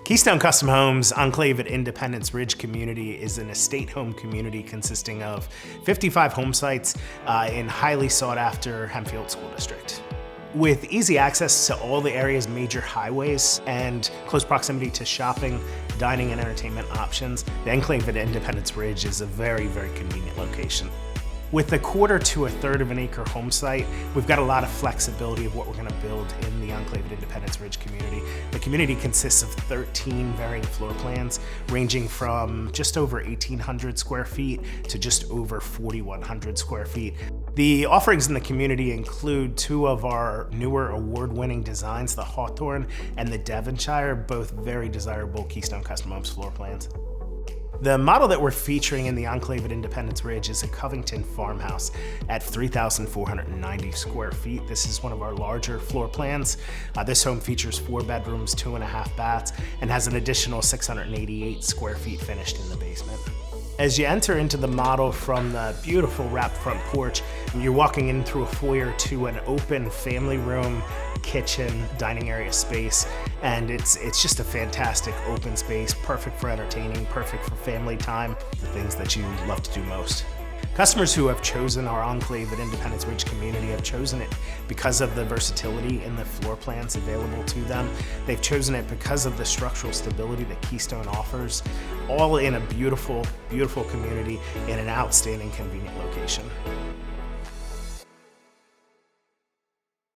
Keystone Custom Homes Enclave at Independence Ridge community is an estate home community consisting of 55 home sites in highly sought after Hempfield School District. With easy access to all the area's major highways and close proximity to shopping, dining, and entertainment options, the Enclave at Independence Ridge is a very, very convenient location. With a quarter to a third of an acre home site, we've got a lot of flexibility of what we're going to build in the Enclave at Independence Ridge community. The community consists of 13 varying floor plans, ranging from just over 1,800 square feet to just over 4,100 square feet. The offerings in the community include two of our newer award-winning designs, the Hawthorne and the Devonshire, both very desirable Keystone Custom Homes floor plans. The model that we're featuring in the Enclave at Independence Ridge is a Covington farmhouse at 3,490 square feet. This is one of our larger floor plans. This home features 4 bedrooms, 2.5 baths, and has an additional 688 square feet finished in the basement. As you enter into the model from the beautiful wrapped front porch, you're walking in through a foyer to an open family room, kitchen, dining area space, and it's just a fantastic open space, perfect for entertaining, perfect for family time, the things that you love to do most. Customers who have chosen our Enclave at Independence Ridge community have chosen it because of the versatility in the floor plans available to them. They've chosen it because of the structural stability that Keystone offers, all in a beautiful, beautiful community in an outstanding, convenient location.